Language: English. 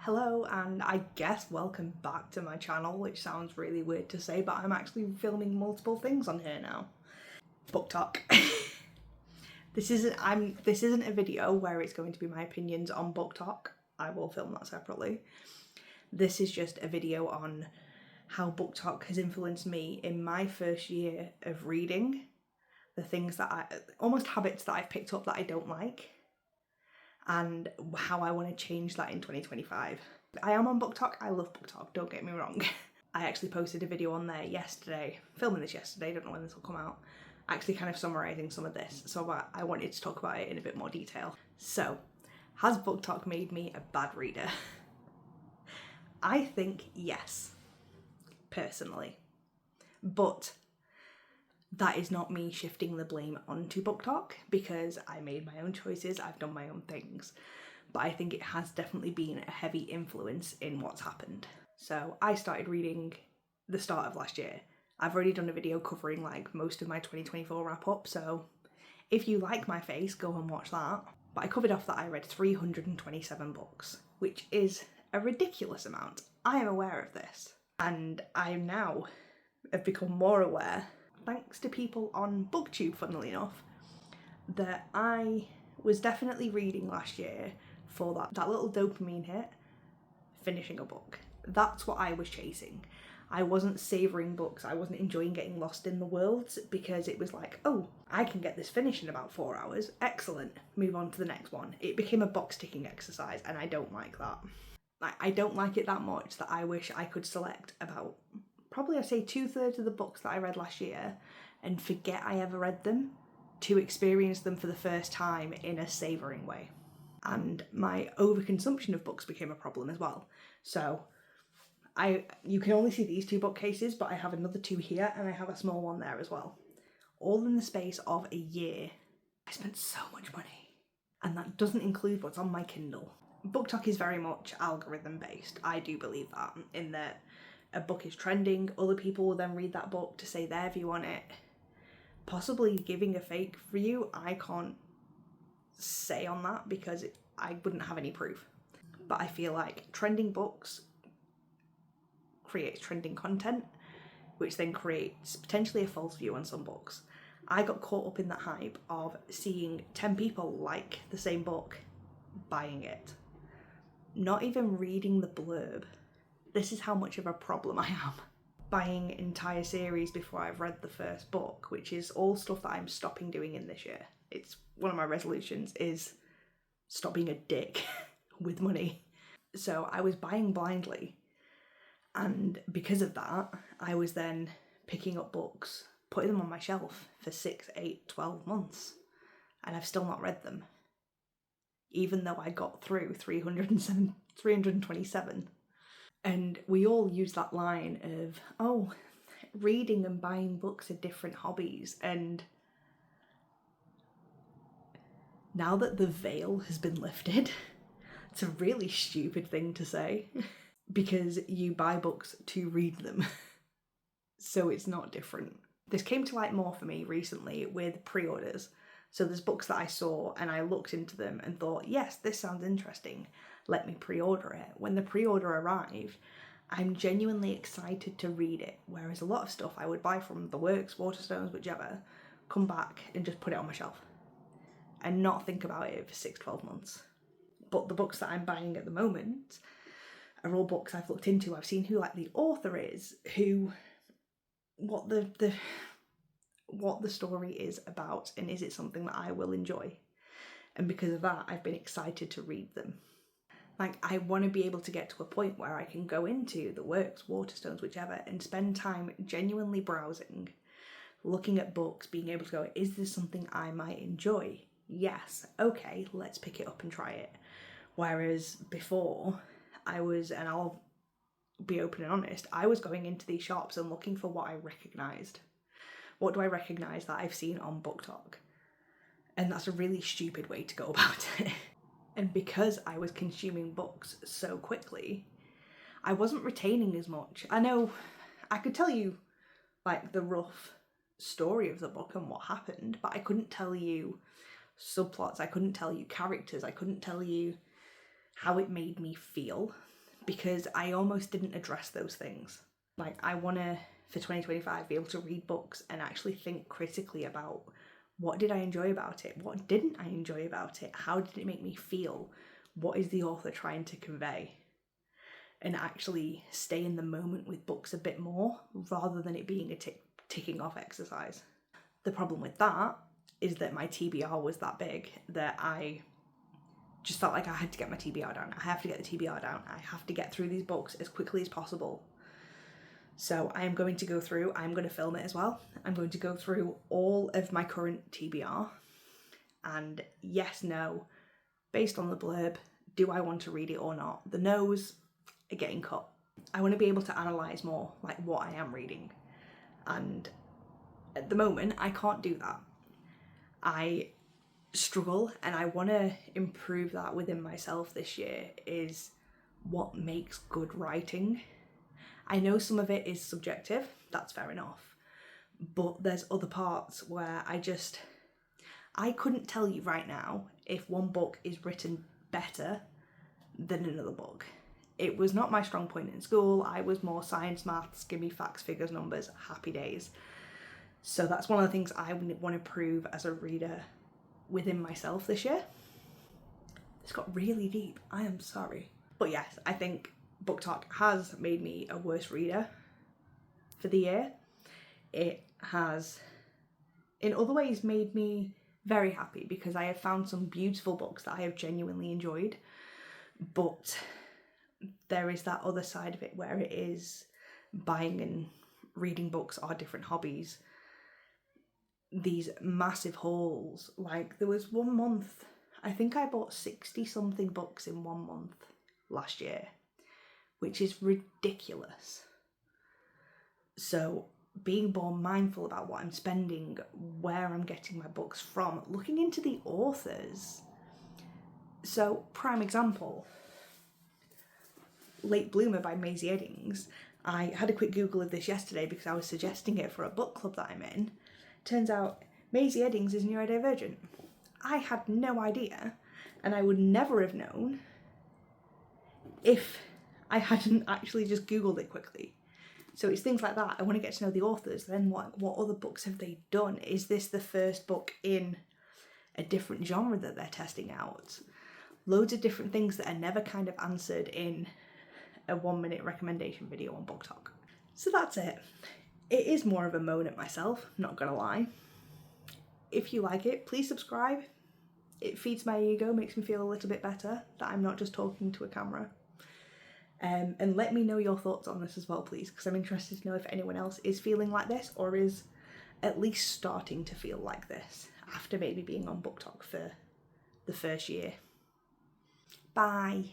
Hello, and I guess welcome back to my channel, which sounds really weird to say, but I'm actually filming multiple things on here now. Booktok. This isn't a video where it's going to be my opinions on Booktok. I will film that separately. This is just a video on how Booktok has influenced me in my first year of reading. The things that almost habits that I've picked up that I don't like, and how I want to change that in 2025. I am on Booktok. I love Booktok, don't get me wrong. I actually posted a video on there yesterday, filming this yesterday, don't know when this will come out, actually kind of summarising some of this, so I wanted to talk about it in a bit more detail. So, has Booktok made me a bad reader? I think yes, personally. But that is not me shifting the blame onto Booktok, because I made my own choices, I've done my own things. But I think it has definitely been a heavy influence in what's happened. So I started reading the start of last year. I've already done a video covering like most of my 2024 wrap up, so if you like my face, go and watch that. But I covered off that I read 327 books, which is a ridiculous amount. I am aware of this. And I now have become more aware, thanks to people on Booktube, funnily enough, that I was definitely reading last year for that little dopamine hit, finishing a book. That's what I was chasing. I wasn't savouring books, I wasn't enjoying getting lost in the worlds, because it was like, oh, I can get this finished in about 4 hours, excellent, move on to the next one. It became a box ticking exercise, and I don't like that. I don't like it that much that I wish I could select about, probably I'd say 2/3 of the books that I read last year and forget I ever read them, to experience them for the first time in a savouring way. And my overconsumption of books became a problem as well. So you can only see these 2 bookcases, but I have another 2 here and I have a small one there as well. All in the space of a year. I spent so much money. And that doesn't include what's on my Kindle. Booktok is very much algorithm based. I do believe that, in that a book is trending, other people will then read that book to say their view on it, possibly giving a fake review. I can't say on that because I wouldn't have any proof. But I feel like trending books creates trending content, which then creates potentially a false view on some books. I got caught up in that hype of seeing 10 people like the same book, buying it, not even reading the blurb. This is how much of a problem I am. Buying entire series before I've read the first book, which is all stuff that I'm stopping doing in this year. It's one of my resolutions, is stop being a dick with money. So I was buying blindly, and because of that, I was then picking up books, putting them on my shelf for 6, 8, 12 months, and I've still not read them, even though I got through 327. And we all use that line of, oh, reading and buying books are different hobbies. And now that the veil has been lifted, it's a really stupid thing to say, because you buy books to read them. So it's not different. This came to light more for me recently with pre-orders. So there's books that I saw and I looked into them and thought, yes, this sounds interesting, let me pre-order it. When the pre-order arrived, I'm genuinely excited to read it, whereas a lot of stuff I would buy from the works, Waterstones, whichever, come back and just put it on my shelf and not think about it for 6, 12 months. But the books that I'm buying at the moment are all books I've looked into. I've seen who like the author is, what the story is about, and is it something that I will enjoy. And because of that, I've been excited to read them. Like, I want to be able to get to a point where I can go into the works, Waterstones, whichever, and spend time genuinely browsing, looking at books, being able to go, is this something I might enjoy? Yes, okay, let's pick it up and try it. Whereas before, I was, and I'll be open and honest, I was going into these shops and looking for what I recognised. What do I recognise that I've seen on Booktok? And that's a really stupid way to go about it. And because I was consuming books so quickly, I wasn't retaining as much. I know I could tell you like the rough story of the book and what happened, but I couldn't tell you subplots, I couldn't tell you characters, I couldn't tell you how it made me feel. because I almost didn't address those things. Like, I want to, for 2025, be able to read books and actually think critically about what did I enjoy about it? What didn't I enjoy about it? How did it make me feel? What is the author trying to convey? And actually stay in the moment with books a bit more, rather than it being a ticking off exercise. The problem with that is that my TBR was that big that I just felt like I had to get my TBR down. I have to get the TBR down. I have to get through these books as quickly as possible. So I am going to go through, I'm going to film it as well. I'm going to go through all of my current TBR and yes, no, based on the blurb, do I want to read it or not? The no's are getting cut. I want to be able to analyse more, like what I am reading. And at the moment, I can't do that. I struggle, and I want to improve that within myself this year, is what makes good writing. I know some of it is subjective, that's fair enough, but there's other parts where I couldn't tell you right now if one book is written better than another book. It was not my strong point in school. I was more science, maths, give me facts, figures, numbers, happy days. So that's one of the things I want to prove as a reader within myself this year. It's got really deep, I am sorry. But yes, I think Booktok has made me a worse reader for the year. It has, in other ways, made me very happy because I have found some beautiful books that I have genuinely enjoyed. But there is that other side of it where it is buying and reading books are different hobbies. These massive hauls, like there was 1 month, I think I bought 60 something books in 1 month last year, which is ridiculous. So being more mindful about what I'm spending, where I'm getting my books from, looking into the authors. So prime example, Late Bloomer by Maisie Eddings. I had a quick Google of this yesterday because I was suggesting it for a book club that I'm in. Turns out Maisie Eddings is neurodivergent. I had no idea, and I would never have known if I hadn't actually just Googled it quickly. So it's things like that. I want to get to know the authors. Then what other books have they done? Is this the first book in a different genre that they're testing out? Loads of different things that are never kind of answered in a 1-minute recommendation video on Booktok. So that's it. It is more of a moan at myself, not gonna lie. If you like it, please subscribe. It feeds my ego, makes me feel a little bit better that I'm not just talking to a camera. And let me know your thoughts on this as well, please, because I'm interested to know if anyone else is feeling like this or is at least starting to feel like this after maybe being on Booktok for the first year. Bye.